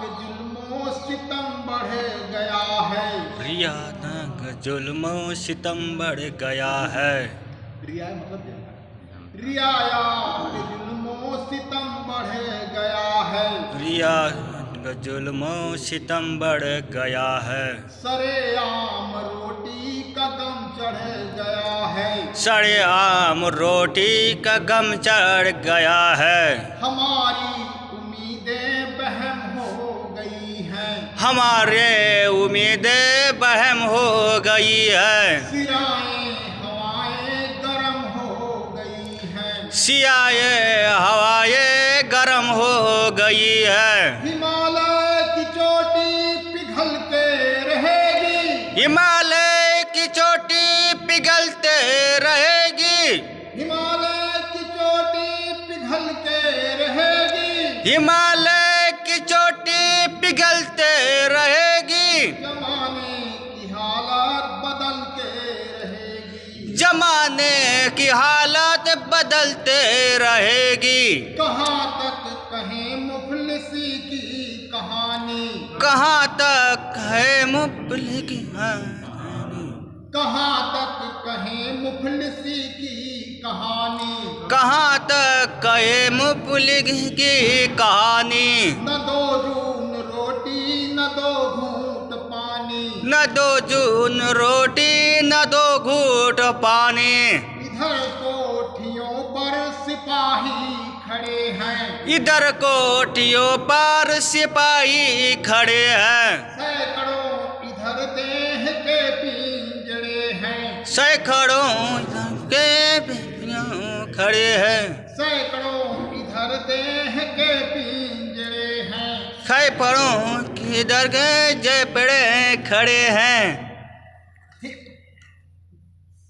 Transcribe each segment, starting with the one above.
के जुल्मों सितम बढ़ गया है। रिया जुल्मो सितम बढ़ गया है। रिया मतलब रियाया के जुल्मों सितम बढ़ गया है। रिया जुल्मो सितम बढ़ गया है। सरेआम रोटी का गम चढ़ गया है। सरेआम रोटी का गम चढ़ गया है। हमारी उम्मीदें बहम हो गई हैं। हमारे उम्मीदें बहम हो गई है। सिराएं हवाएं गरम हो गई हैं। सियाए हवाएं गरम हो गई है। हिमालय की चोटी पिघल के रहेगी। हिमालय की चोटी पिघलते रहेगी। हिमालय की चोटी पिघल के रहेगी। हिमालय की चोटी पिघलते रहेगी। जमाने की हालत बदल के रहेगी। जमाने की हालत बदलते रहेगी। कहाँ तक कहें मुफलिसी की कहानी। कहाँ तक है मुफलिसी की कहानी। कहाँ तक कहें मुफलिसी की कहानी। कहाँ तक कहे मुफलिसी की कहानी। न दो जून रोटी न दो घूंट पानी। न दो जून रोटी न दो घूंट पानी। इधर कोठियों पर सिपाही खड़े हैं। इधर कोठियों पर सिपाही खड़े हैं। सैकड़ों इधर देह के पिंजरे हैं। सैकड़ों के खड़े हैं। सैकड़ों इधर देह के पिंजरे हैं। सैकड़ों किधर के जयपड़े खड़े हैं।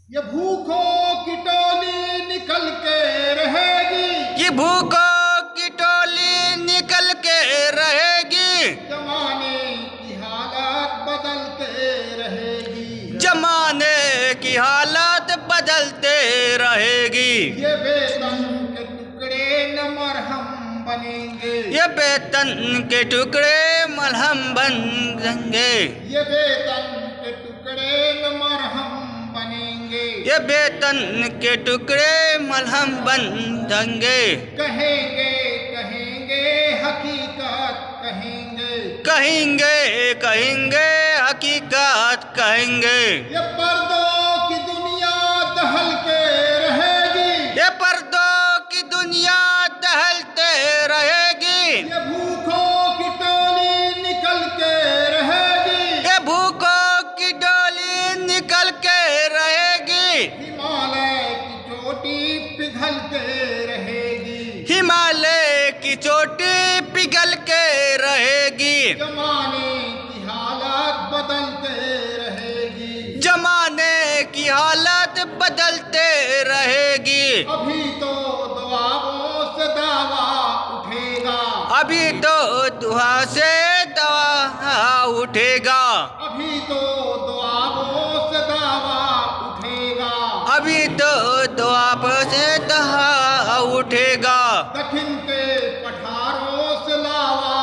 ये भूखों की टोली निकल के रहेगी। ये भूखों की टोली निकल के रहेगी। जमाने की हालत बदल के रहेगी। जमाने की हालत बदलते रहेगी। ये वेतन के टुकड़े न मरहम बनेंगे। ये वेतन के टुकड़े मलहम बनेंगे। ये वेतन के टुकड़े न मरहम बनेंगे। ये वेतन के टुकड़े मलहम बनेंगे। कहेंगे कहेंगे हकीकत कहेंगे। कहेंगे कहेंगे हकीकत कहेंगे। ये पर्दों की दुनिया दहल के रहेगी। ये पर्दों की दुनिया दहलते रहेगी। ये भूखों की टोली निकल के रहेगी। ये भूखों की डोली निकल के रहेगी। हिमालय की चोटी पिघल के रहेगी। हिमालय की चोटी पिघल के रहेगी। जमाने की हालत बदलते रहेगी। जमाने की हालत बदलते रहेगी। अभी तो दुआओं से दावा उठेगा। अभी तो दुआ से दवा उठेगा। अभी तो दुआओं से दावा उठेगा। अभी तो दुआ से दवा उठेगा। दक्षिण के पठारों से लावा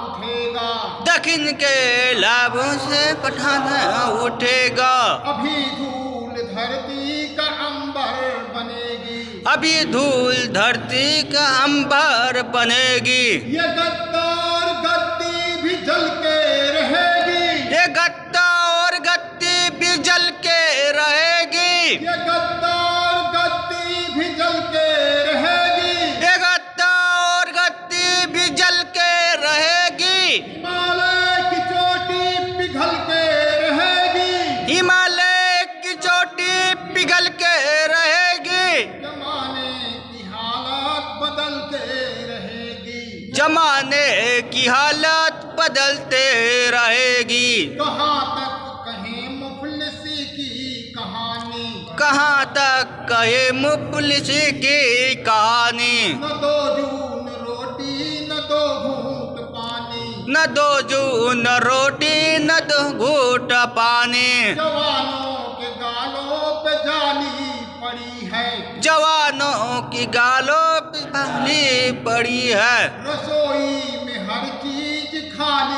उठेगा। दक्षिण के लाभों से पठाना उठेगा। अभी धूल धरती का अंबर बनेगी। अभी धूल धरती का अंबर बनेगी। ये गद्दार गद्दी भी जल के रहेगी। ये गद्दा और गद्दी भी जल के रहेगी। ये गद्दार गद्दी भी जल के रहेगी। ये गद्दा और गद्दी भी जल के रहेगी। हिमालय की चोटी पिघल के रहेगी। हिमालय की चोटी पिघल के रहेगी। जमाने की हालत बदलते रहेगी। जमाने की हालत बदलते रहेगी। कहाँ तक कहें मुफलिसी की कहानी। कहाँ तक कहे मुफलिसी की कहानी। न दो जून रोटी न दो घूंट पानी। न दो जून रोटी न दो घूंट पानी। जवानों के गालों पे जाली पड़ी है। जवानों की गालों पे पहली पड़ी है। रसोई में हर चीज खाने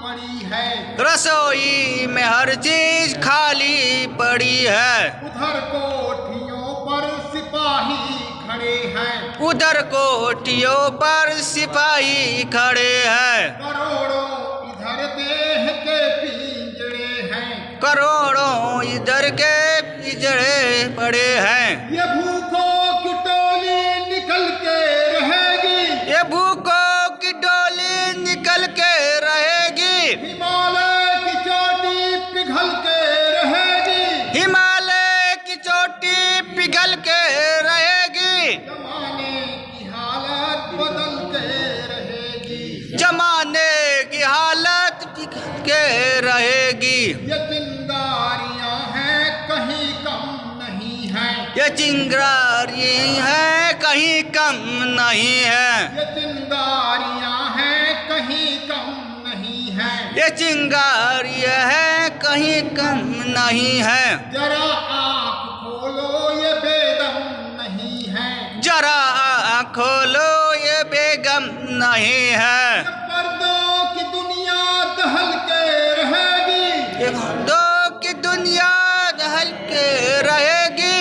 पड़ी है। रसोई में हर चीज खाली पड़ी है। उधर कोठियों पर सिपाही खड़े हैं। उधर कोठियों पर सिपाही खड़े हैं। करोड़ों इधर देह के पिंजड़े हैं। करोड़ों इधर के पिंजड़े पड़े हैं। ये भूखों की टोली निकल के रहेगी। ये भूखों की डोली निकल के रहेगी। हिमालय की चोटी पिघल के रहेगी। हिमालय की चोटी पिघल के रहेगी। जमाने की हालत बदल के रहेगी। जमाने की हालत बिगड़ के रहेगी। ये चिंगारियां हैं कहीं कम नहीं है। ये चिंगारी है कहीं कम नहीं है। ये चिंगारियां हैं कहीं कम नहीं है। ये चिंगारी है कहीं कम नहीं है। जरा आँख खोलो ये बेदम नहीं है। जरा आँख खोलो ये बेगम नहीं है। ये पर्दों की दुनिया दहल के रहेगी। ये दो की दुनिया दहल के रहेगी।